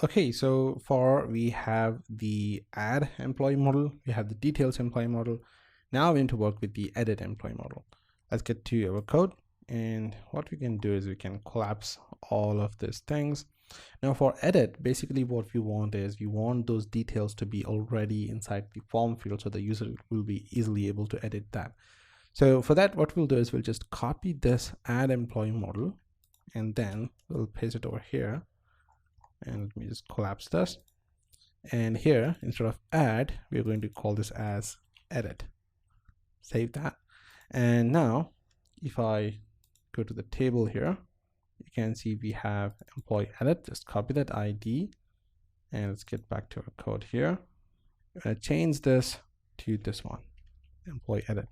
Okay, so we have the add employee model, we have the details employee model. Now we need to work with the edit employee model. Let's get to our code. And what we can do is we can collapse all of these things. Now for edit, basically what we want is we want those details to be already inside the form field so the user will be easily able to edit that. So for that, what we'll do is we'll just copy this add employee model and then we'll paste it over here. And let me just collapse this. And here, instead of add, we're going to call this as edit. Save that. And now if I go to the table here, you can see we have employee edit. Just copy that ID and let's get back to our code here. I'm going to change this to this one, employee edit.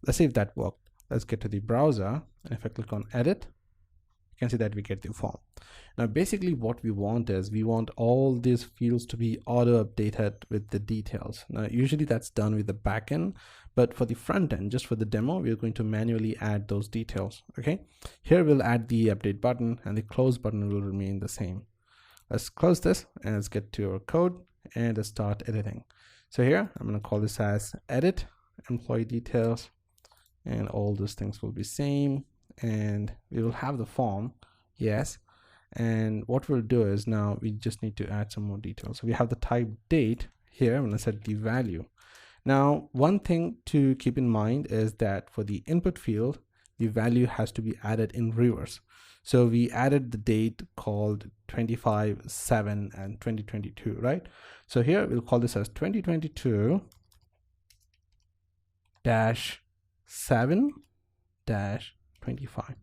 Let's see if that worked. Let's get to the browser, and if I click on edit, you can see that we get the form. Now basically what we want is we want all these fields to be auto updated with the details. Now usually that's done with the backend, but for the front end, just for the demo, we're going to manually add those details. Okay, here we'll add the update button and the close button will remain the same. Let's close this and let's get to our code and let's start editing. So here I'm going to call this as edit employee details, and all those things will be same, and we will have the form. Yes. And what we'll do is now we just need to add some more details. So we have the type date here. I'm going to set the value. Now, one thing to keep in mind is that for the input field, the value has to be added in reverse. So we added the date called 25/7 and 2022, right? So here we'll call this as 2022-7-25.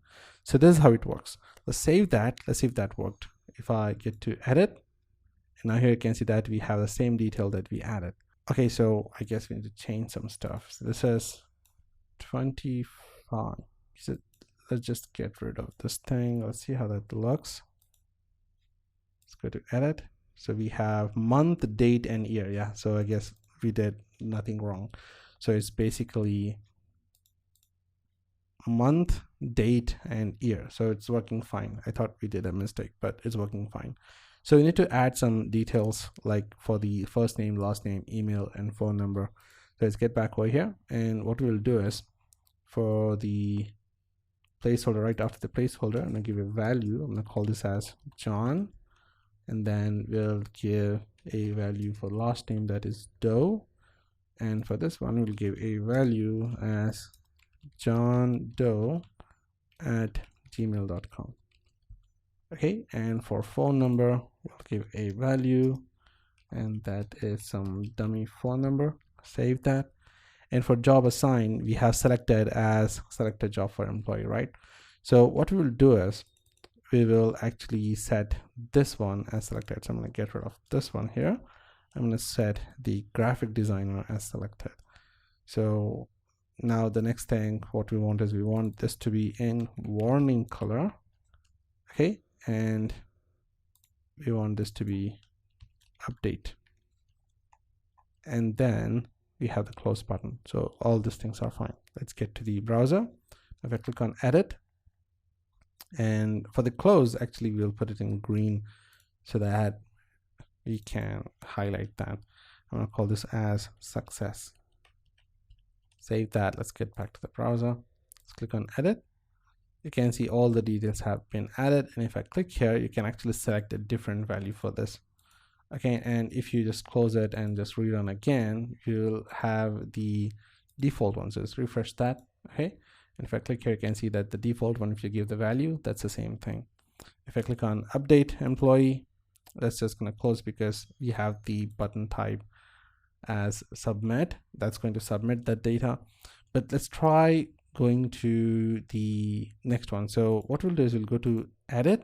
So this is how it works. Let's save that. Let's see if that worked. If I get to edit, and now here you can see that we have the same detail that we added. Okay, so I guess we need to change some stuff. So this is 25. So let's just get rid of this thing. Let's see how that looks. Let's go to edit. So we have month, date, and year. Yeah, so I guess we did nothing wrong. So it's basically month, date, and year. So it's working fine. I thought we did a mistake, but it's working fine. So we need to add some details like for the first name, last name, email, and phone number. So let's get back over here. And what we'll do is for the placeholder, right after the placeholder, I'm gonna give a value. I'm gonna call this as John. And then we'll give a value for last name, that is Doe. And for this one, we'll give a value as johndoe@gmail.com. Okay, and for phone number, we'll give a value, and that is some dummy phone number. Save that. And for job assigned, we have selected as selected job for employee, right? So what we will do is we will actually set this one as selected. So I'm going to get rid of this one here. I'm going to set the graphic designer as selected. So now the next thing, what we want is we want this to be in warning color. Okay, and we want this to be update. And then we have the close button. So all these things are fine. Let's get to the browser. If I click on edit, and for the close, actually we'll put it in green so that we can highlight that. I'm going to call this as success. Save that. Let's get back to the browser. Let's click on edit. You can see all the details have been added, and if I click here, you can actually select a different value for this. Okay, and if you just close it and just rerun again, you'll have the default one. So just refresh that. Okay, and if I click here, you can see that the default one, if you give the value, that's the same thing. If I click on update employee, that's just going to close because we have the button type as submit. That's going to submit that data. But let's try going to the next one. So what we'll do is we'll go to edit,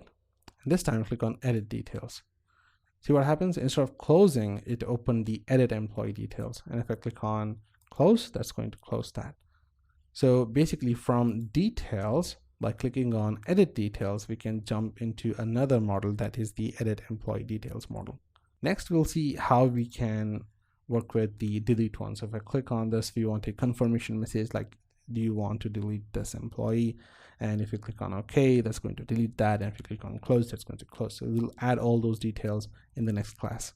and this time click on edit details. See what happens? Instead of closing, it opened the edit employee details. And if I click on close, that's going to close that. So basically from details, by clicking on edit details, we can jump into another model, that is the edit employee details model. Next, we'll see how we can work with the delete one. So if I click on this, we want a confirmation message like, do you want to delete this employee? And if you click on OK, that's going to delete that. And if you click on close, that's going to close. So we'll add all those details in the next class.